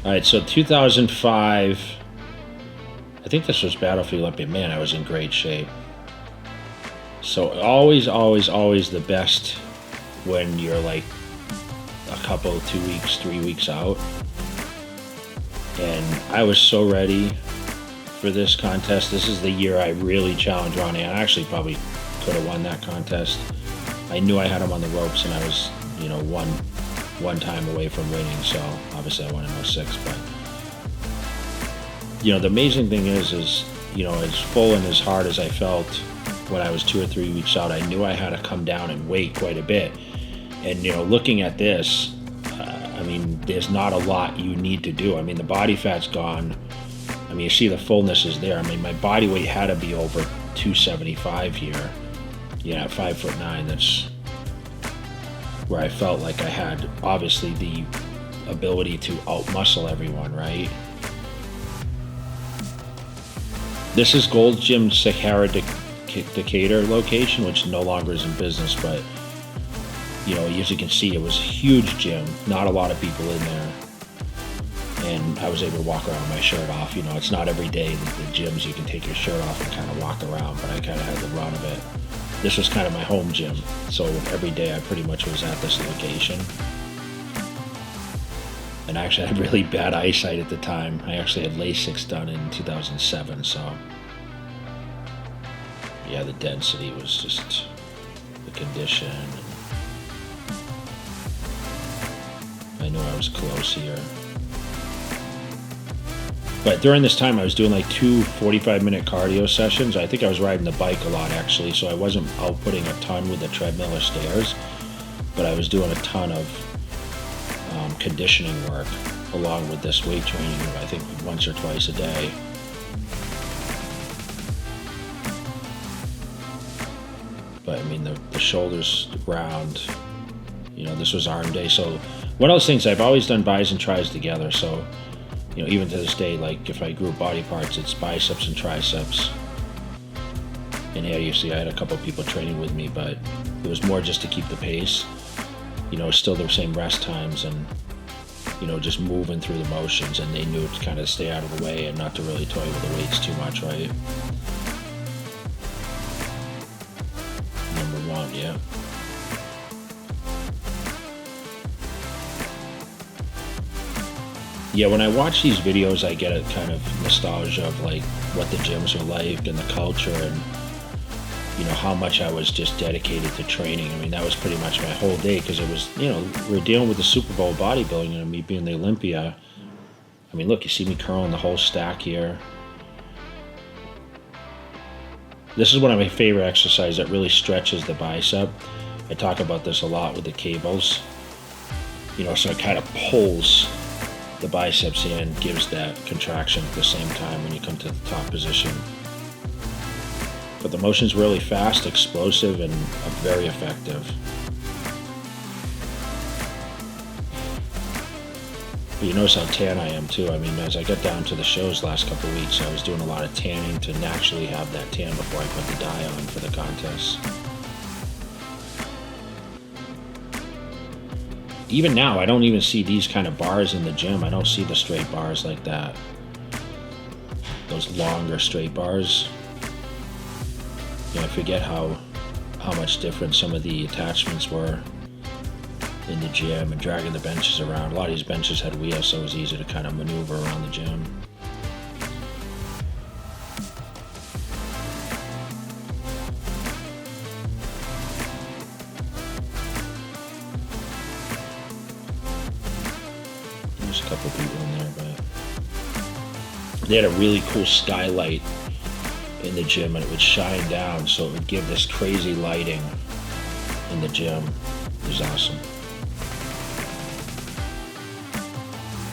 All right, so 2005, I think this was Battlefield Olympia. Man, I was in great shape. So always, always, always the best when you're like a couple, 2 weeks, 3 weeks out. And I was so ready for this contest. This is the year I really challenged Ronnie. I actually probably could have won that contest. I knew I had him on the ropes, and I was, one time away from winning. So obviously I won in 06, but the amazing thing is, as full and as hard as I felt when I was 2 or 3 weeks out, I knew I had to come down and weight quite a bit. And, looking at this, there's not a lot you need to do. The body fat's gone. You see the fullness is there. My body weight had to be over 275 here. At 5'9", that's where I felt like I had, obviously, the ability to out-muscle everyone, right? This is Gold's Gym Sahara Decatur location, which no longer is in business, but as you can see, it was a huge gym, not a lot of people in there, and I was able to walk around with my shirt off. It's not every day that the gyms you can take your shirt off and kind of walk around, but I kind of had the run of it. This was kind of my home gym, so every day I pretty much was at this location. And I actually had really bad eyesight at the time. I actually had LASIK done in 2007, so yeah, the density was just the condition. I knew I was close here. But during this time, I was doing like 2 45-minute cardio sessions. I think I was riding the bike a lot, actually, so I wasn't outputting a ton with the treadmill or stairs, but I was doing a ton of conditioning work along with this weight training, I think once or twice a day. But the shoulders, the ground, this was arm day. So one of those things, I've always done bis and tris together. So, even to this day, like if I group body parts, it's biceps and triceps. And here you see I had a couple people training with me, but it was more just to keep the pace. Still the same rest times and, just moving through the motions, and they knew to kind of stay out of the way and not to really toy with the weights too much, right? Number 1, yeah. Yeah, when I watch these videos, I get a kind of nostalgia of like what the gyms are like and the culture, and how much I was just dedicated to training. That was pretty much my whole day, because it was, we're dealing with the Super Bowl bodybuilding, and me being the Olympia. Look, you see me curling the whole stack here. This is one of my favorite exercises that really stretches the bicep. I talk about this a lot with the cables. So it kind of pulls the biceps in, gives that contraction at the same time when you come to the top position. But the motion's really fast, explosive, and very effective. But you notice how tan I am too. As I got down to the shows last couple of weeks, I was doing a lot of tanning to naturally have that tan before I put the dye on for the contest. Even now, I don't even see these kind of bars in the gym. I don't see the straight bars like that. Those longer straight bars. I forget how much different some of the attachments were in the gym, and dragging the benches around. A lot of these benches had wheels, so it was easy to kind of maneuver around the gym. There's a couple people in there, but they had a really cool skylight in the gym, and it would shine down, so it would give this crazy lighting in the gym. It was awesome.